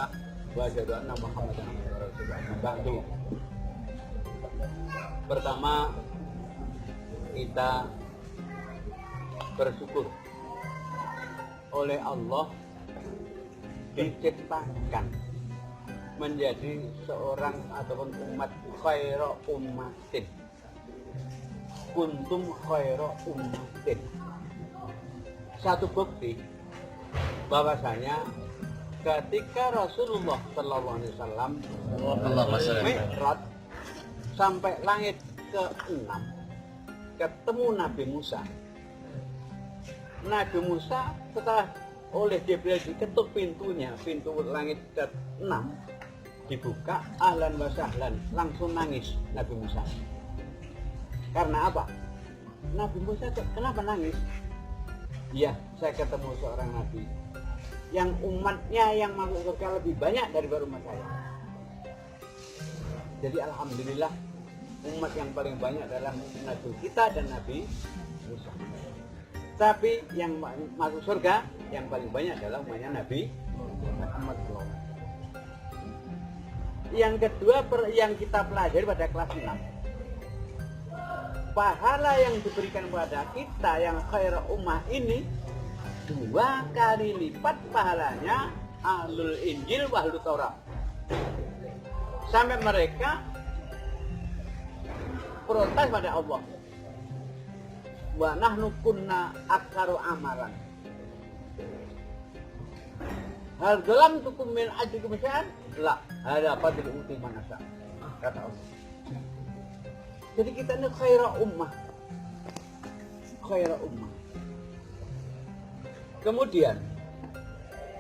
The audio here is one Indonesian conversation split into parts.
illallah wa asyhadu anna Muhammadan rasulullah. Bantu. Pertama, kita bersyukur oleh Allah diciptakan menjadi seorang ataupun umat khairu ummatin. Kuntum khairu ummatin. Satu bukti bahwasanya ketika Rasulullah sallallahu alaihi wasallam Mi'raj sampai langit ke-6 ketemu Nabi Musa. Nabi Musa setelah oleh Jibril diketuk pintunya, pintu langit ke-6 dibuka, ahlan wa sahlan, langsung nangis Nabi Musa. Karena apa? Nabi Musa kenapa nangis? Ya, saya ketemu seorang nabi yang umatnya yang masuk surga lebih banyak daripada umat saya. Jadi alhamdulillah umat yang paling banyak adalah Nabi kita dan Nabi Musa. Tapi yang masuk surga yang paling banyak adalah umatnya Nabi Muhammad SAW. Yang kedua yang kita pelajari pada kelas 6, pahala yang diberikan kepada kita yang khairu ummah ini 2 kali lipat pahalanya ahlul Injil wa ahlul Taurat. Sampai mereka protes pada Allah. Wa nahnu kunna aktsaru amalan. Hal dalam tukum min ajrikum syai'an? La, hada fadlu uti manasa. Kata Allah. Jadi kita ini khairu ummah. Khairu ummah. Kemudian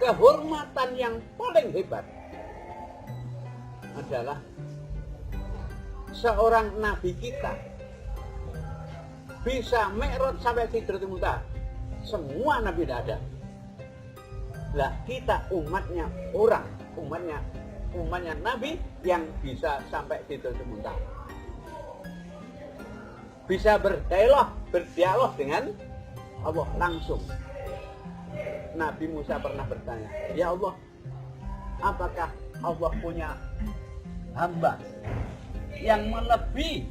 kehormatan yang paling hebat adalah seorang nabi kita bisa Mi'raj sampai Sidratul Muntaha. Semua nabi tidak ada. Lah kita umatnya nabi yang bisa sampai Sidratul Muntaha. Bisa berdialog dengan Allah langsung. Nabi Musa pernah bertanya, ya Allah, apakah Allah punya hamba yang melebihi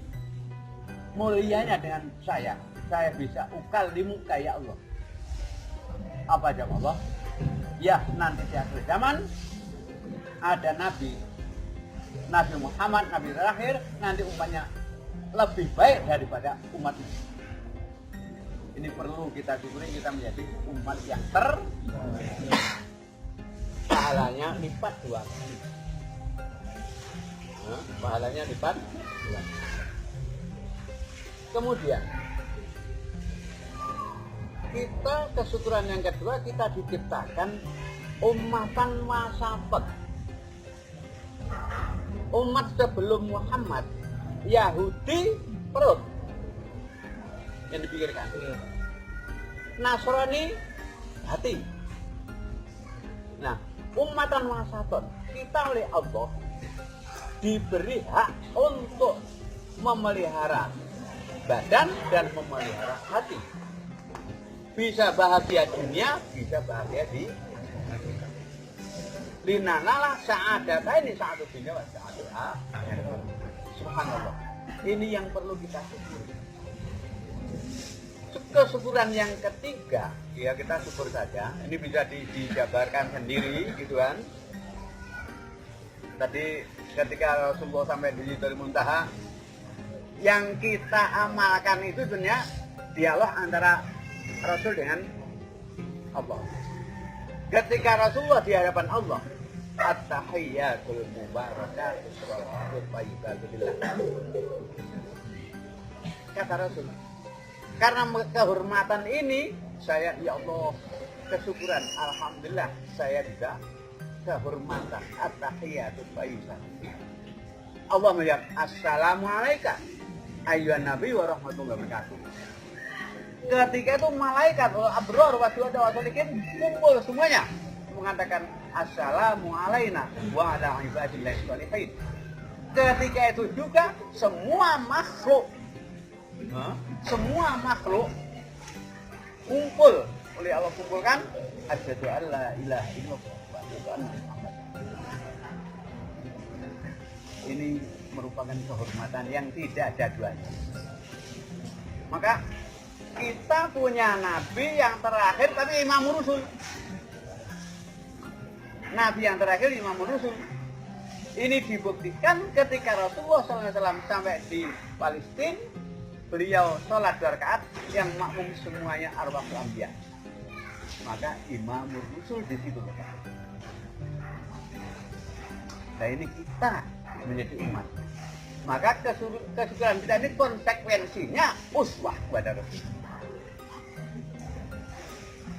mulianya dengan saya bisa ukal di muka ya Allah? Apa jawab Allah? Ya, nanti di akhir zaman ada Nabi Muhammad, Nabi terakhir, nanti umatnya lebih baik daripada umat ini. Ini perlu kita syukuri, kita menjadi umat yang pahalanya lipat 2 kali. Pahalanya lipat 2 kali. Kemudian kita kesyukuran yang kedua, kita diciptakan ummatan wasafat. Umat sebelum Muhammad, Yahudi perut yang dipikirkan, Nasrani hati. Nah, ummatan wasatun, kita oleh Allah diberi hak untuk memelihara badan dan memelihara hati. Bisa bahagia dunia, bisa bahagia di akhirat. Linanalah sa'adata ini sa'adu dunia wa sa'adu akhirat. Subhanallah. Ini yang perlu kita syukuri. Kesyukuran yang ketiga, ya kita syukur saja. Ini bisa dijabarkan sendiri, gitu kan. Tadi ketika Rasulullah sampai di Sidratul Muntaha, yang kita amalkan itu sebenarnya dialog antara Rasul dengan Allah. Ketika Rasulullah di hadapan Allah, at-tahiyyatul mubarakatus shalawatut thayyibatu billah. Kata Rasul, karena kehormatan ini saya, ya Allah, kesyukuran, alhamdulillah saya bisa kehormatan at-tahiyyatul thayyibah. Allah melihat, assalamualaikum ayyuhan nabi wa rahmatullahi wabarakatuh. Ketika itu malaikat abrar wa syuhada wa sholihin kumpul semuanya mengatakan assalamu alaina wa ala ibadillahi sholihin. Ketika itu juga semua makhluk kumpul oleh Allah, kumpulkan asyhadu alla ilaha illallah wa asyhadu anna Muhammadan. merupakan kehormatan yang tidak ada duanya. Maka kita punya nabi yang terakhir tapi imam rusul. Nabi yang terakhir imam rusul. Ini dibuktikan ketika Rasulullah SAW sampai di Palestina, beliau sholat 2 rakaat yang makmum semuanya arwahul anbiya. Maka imam rusul di situ. Nah ini kita menjadi umat. Maka kesyukuran kita ini konsekuensinya uswah kepada Rasul.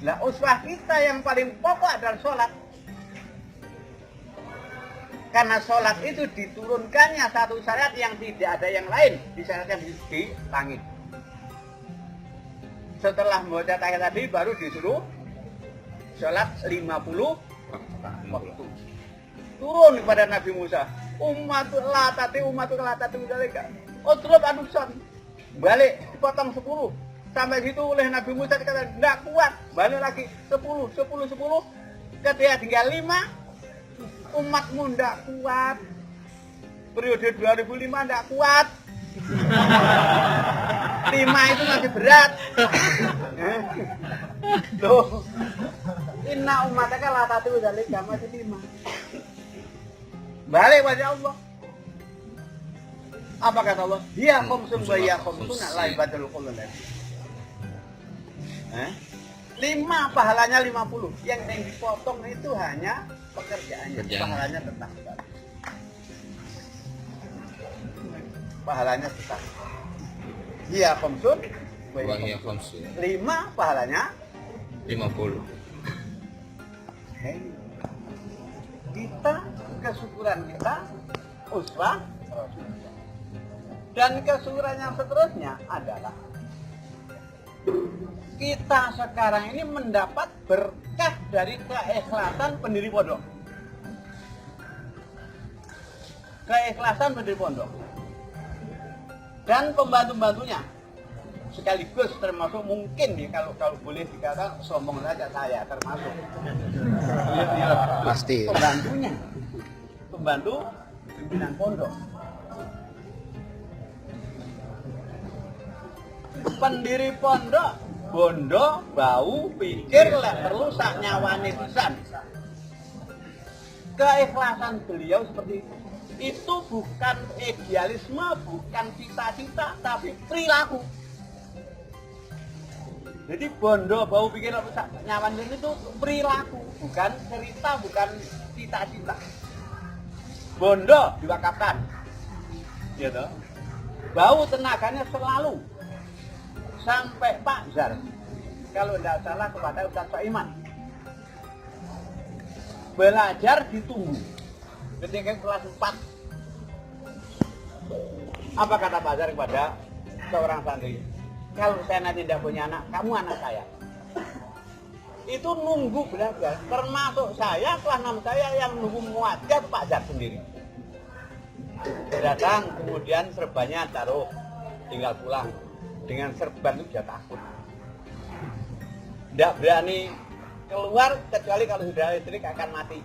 Nah uswah kita yang paling pokok adalah sholat. Karena sholat itu diturunkannya satu syariat yang tidak ada yang lain disyariatkan di langit. Setelah membaca tahiyat tadi baru disuruh sholat 50 waktu. Turun kepada Nabi Musa. Umatul latati dalika. Utlub anusan. Balik dipotong 10. Sampai situ oleh Nabi Musa dikatakan tidak kuat. Balik lagi 10. Ketika tinggal 5. Umatmu tidak kuat. Periode 2005 tidak kuat. 5 itu masih berat. Loh. Inna umataka la tatu dzalika masih 5. Balik wajah Allah. Apa kata Allah? Dia khamsun wa ya khamsun la ibadul qulun. 5 pahalanya 50. Yang dipotong itu hanya pekerjaannya, pahalanya tetap. Pahalanya tetap. Dia khamsun wa ya khamsun. 5 pahalanya 50. Kita kesyukuran kita uswah dan kesyukuran yang seterusnya adalah kita sekarang ini mendapat berkah dari keikhlasan pendiri pondok. Keikhlasan pendiri pondok dan pembantu-bantunya sekaligus termasuk mungkin nih kalau boleh dikatakan sombong saja saya termasuk pasti pembantunya, pembantu pimpinan pondok, pendiri pondok, bondo bau pikir lek perlu sak nyawane pisan. Keikhlasan beliau seperti itu bukan idealisme, bukan cita-cita, tapi perilaku. Jadi bondo bau pikir nyawan itu perilaku, bukan cerita, bukan cita-cita. Bondo diwakafkan, gitu. Bau tenaganya selalu sampai Pak Zar, kalau tidak salah kepada Ustaz Soiman. Belajar ditunggu ketika kelas 4. Apa kata Pak Zar kepada seorang santri? Kalau saya nanti tidak punya anak, kamu anak saya. Itu nunggu belajar. Termasuk saya, kelas 6 saya yang nunggu muadzab Pak Zar sendiri. Datang, kemudian serbannya taruh, tinggal pulang. Dengan serban itu sudah takut. Tidak berani keluar, kecuali kalau sudah listrik akan mati.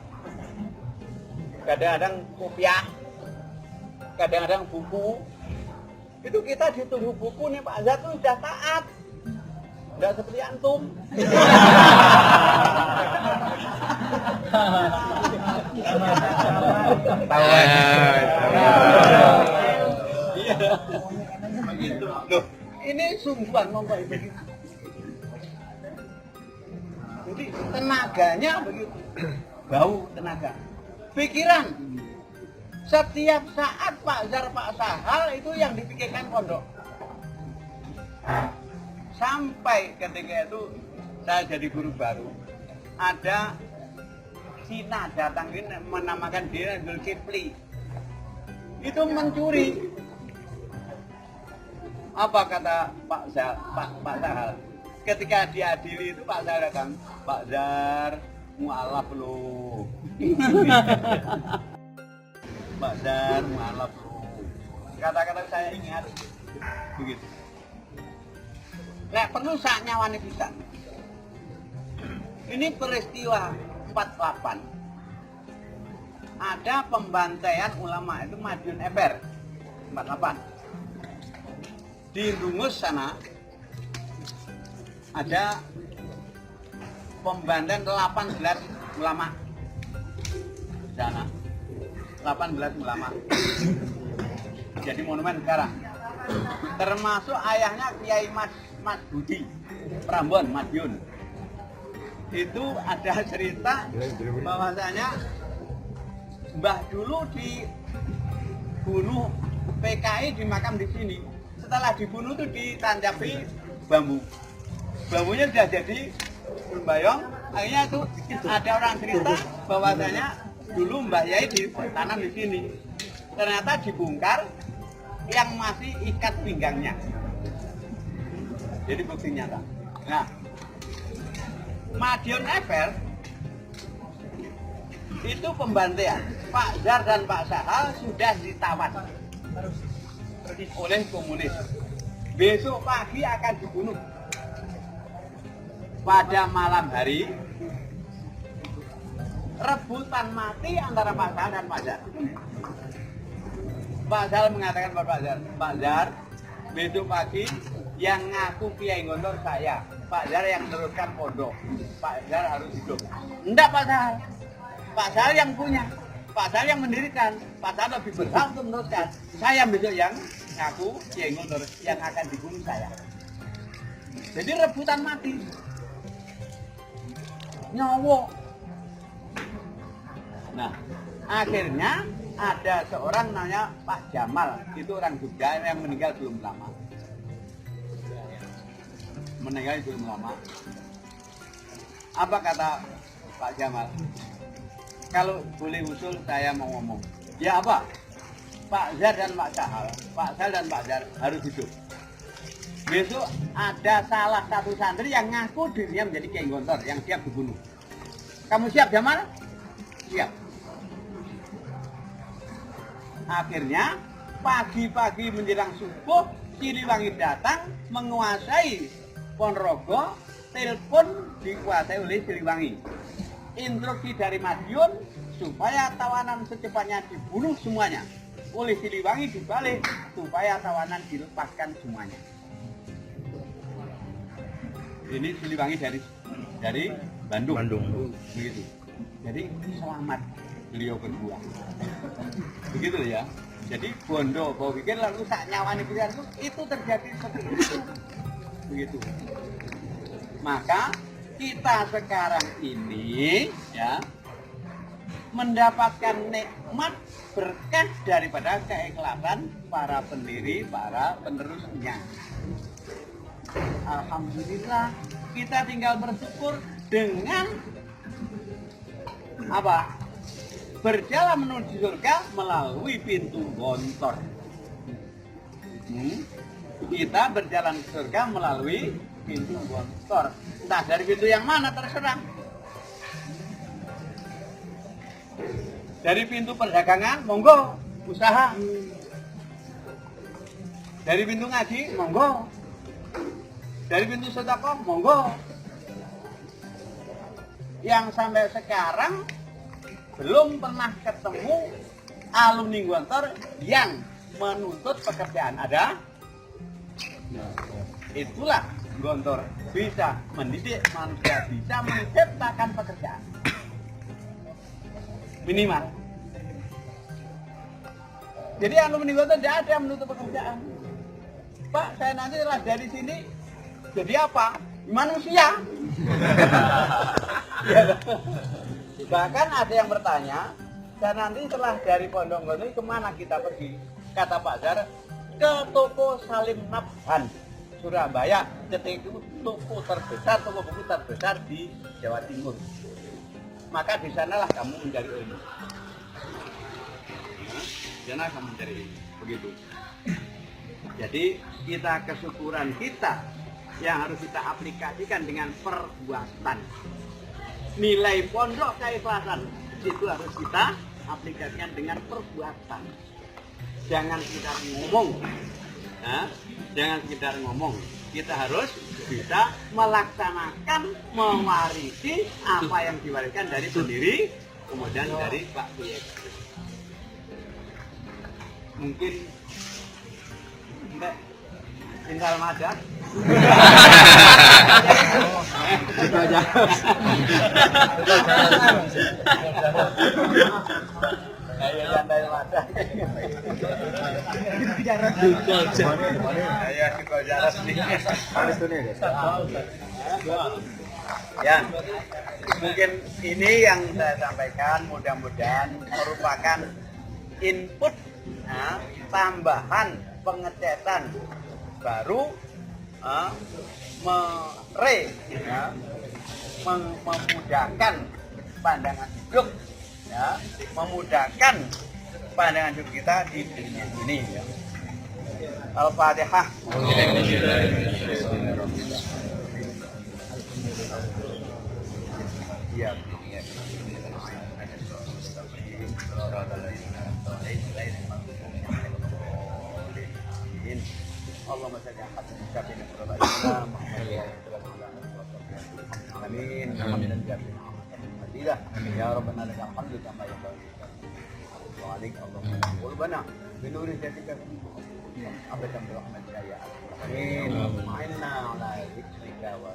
Kadang-kadang kopiah, kadang-kadang buku. Itu kita ditunggu buku nih Pak Zat tuh sudah taat. Tidak seperti antum. Iya. Begitu. Loh, ini sungguhan ngomong begitu. Jadi tenaganya begitu. Bau tenaga. Pikiran. Setiap saat Pak Zar, Pak Sahal itu yang dipikirkan pondok. Sampai ketika itu saya jadi guru baru, ada Cina datang ini menamakan diri Zulkifli. Itu mencuri. Apa kata Pak Sahal? Ketika diadili itu Pak Zar datang, Pak Zar mualaf loh. Pak Zar mualaf loh. Kata-kata saya ingat begitu. Nek perlu sak nyawane pisan. Ini peristiwa 48. Ada pembantaian ulama itu Madiun Ember. 48. Di Dungus sana ada pembandan 18 ulama. Di sana 18 ulama. Jadi monumen sekarang. Termasuk ayahnya Kiai Mas Budi Prambon Madiun. Itu ada cerita bahwasanya Mbah dulu dibunuh PKI di makam di sini. Setelah dibunuh itu ditancapi bambu. Bambunya sudah jadi berbayong. Akhirnya itu ada orang cerita bahwasanya dulu Mbah Yai ditanam di sini. Ternyata dibongkar yang masih ikat pinggangnya. Jadi bukti nyata. Nah, Madiun Eiffel itu pembantaian. Pak Zar dan Pak Sahal sudah ditawan oleh komunis. Besok pagi akan dibunuh. Pada malam hari rebutan mati antara Pak Sahal dan Pak Zar. Pak Zar mengatakan kepada Pak Zar, besok pagi yang ngaku Kiai Gontor saya. Pak Zar yang meneruskan pondok. Pak Zar harus hidup. Enggak Pak Zar. Pak Zar yang punya. Pak Zar yang mendirikan. Pak Zar lebih berhak untuk meneruskan. Saya besok yang ngaku Kiai Gontor yang akan dibunuh saya. Jadi rebutan mati. Nyawa. Nah, akhirnya ada seorang namanya Pak Jamal. Itu orang Jogja yang meninggal belum lama. Meninggal belum lama. Apa kata Pak Jamal? Kalau boleh usul saya mau ngomong. Ya apa? Pak Zar dan Pak Sahal, Pak Sahal dan Pak Zar harus hidup. Besok ada salah satu santri yang ngaku dirinya menjadi Kiai Gontor yang siap dibunuh. Kamu siap Jamal? Siap. Akhirnya pagi-pagi menjelang subuh Siliwangi datang menguasai Ponorogo, telepon dikuasai oleh Siliwangi. Instruksi dari Madiun supaya tawanan secepatnya dibunuh semuanya. Oleh Siliwangi dibalik supaya tawanan dilepaskan semuanya. Ini Siliwangi dari Bandung. Begitu. Jadi selamat beliau berdua. Begitu ya. Jadi bondo bahwa pikir lalu sak nyawani pilihan itu terjadi seperti itu. Begitu. Maka kita sekarang ini ya mendapatkan nikmat berkah daripada keikhlasan para pendiri, para penerusnya. Alhamdulillah kita tinggal bersyukur dengan apa? Berjalan menuju surga melalui pintu Gontor. Kita berjalan ke surga melalui pintu Gontor. Entah dari pintu yang mana terserah. Dari pintu perdagangan, monggo, usaha. Dari pintu ngaji, monggo. Dari pintu sedekah, monggo. Yang sampai sekarang belum pernah ketemu alumni Gontor yang menuntut pekerjaan. Ada? Itulah Gontor bisa mendidik manusia, bisa menciptakan pekerjaan. Minimal. Jadi alumni Gontor tidak ada yang menuntut pekerjaan. Pak, saya nanti setelah dari sini jadi apa? Manusia. Bahkan ada yang bertanya, dan nanti setelah dari Pondok Gontor ini kemana kita pergi? Kata Pak Zar, ke toko Salim Nabhan, Surabaya. Itu toko terbesar, toko buku terbesar di Jawa Timur. Maka di sanalah kamu mencari ilmu. Di sana kamu mencari ilmu. Begitu. Jadi kita kesyukuran kita yang harus kita aplikasikan dengan perbuatan. Nilai pondok keikhlasan itu harus kita aplikasikan dengan perbuatan. Jangan sekedar ngomong, jangan sekedar ngomong. Kita harus bisa melaksanakan, mewarisi apa yang diwariskan dari pendiri, kemudian dari Pak Kiai. Mungkin Nek tinggal madak. Itu aja. Ayo santai madak. Ayo kita jalan sedikit. Ya, mungkin ini yang saya sampaikan, mudah-mudahan merupakan input tambahan pengetesan baru memudahkan pandangan hidup, ya, memudahkan pandangan hidup kita di dunia ini. Ya. Al-Fatihah. Ya. Allahumma salli ala Amin. Ya Rabbana lakal hamdu kama yanbaghi li wajhika Allahumma qulbana bi nuri jatika abadan bi rahmatika ya Amin. Ma'inna ala zikrika wa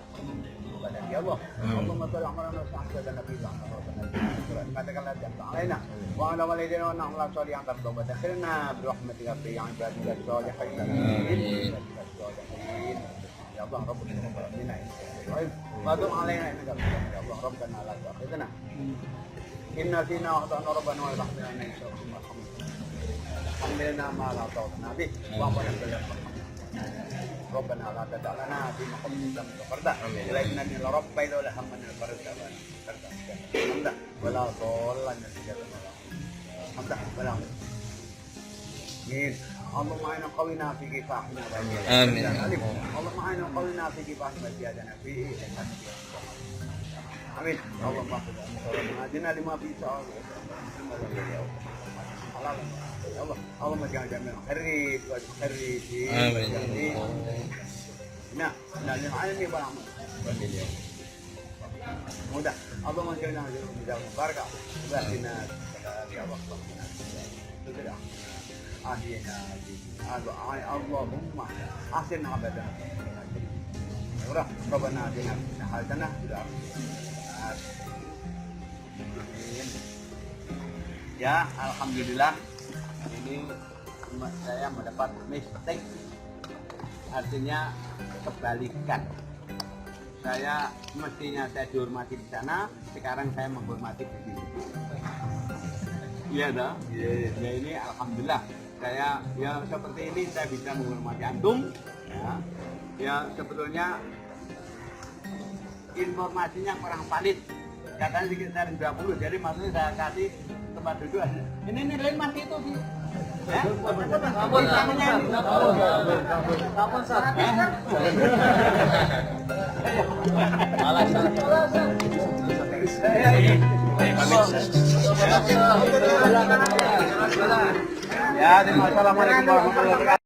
شكرك يا الله اللهم صل على سيدنا النبي محمد كما انعمت علينا وعلى والدينا وانعم على الصالحين ترضى وتدخلنا برحمتك في عبادك الصالحين يا الله ربنا منا وتب علينا انك يا الله ربنا لا تؤاخذنا إن فينا وأخطأنا ربنا ورحمنا إنك شرف مرحمة حملنا ما لا طاقة به وأعطنا ربنا لا تدع لنا في مقامنا فردا إلينا من ربنا ولا همنا فردا فردا ولا ضالا حمدا ولا آمين اللهم أعنا قوينا في كفاحنا آمين اللهم أعنا قوينا في كفاحنا وزيادنا في آمين اللهم اغفر لنا هدنا لما فيه سعادة يا الله اللهم اجعل جميع خير آمين nah ini barang mudah Allah menjadikan kita berkah batina ya Allah sudah akhirnya Allahumma asin abada ora Rabbana atina hasanah sudah ya alhamdulillah ini saya mendapat mistake artinya kebalikan. Saya mestinya saya dihormati di sana, sekarang saya menghormati di sini. Iya dah. Ya ini alhamdulillah. Saya ya seperti ini saya bisa menghormati antum. Ya sebetulnya informasinya kurang valid. Katanya sekitar 20, jadi maksudnya saya kasih tempat duduk. Ini lain masih itu sih. Kampun ya, assalamualaikum warahmatullahi wabarakatuh.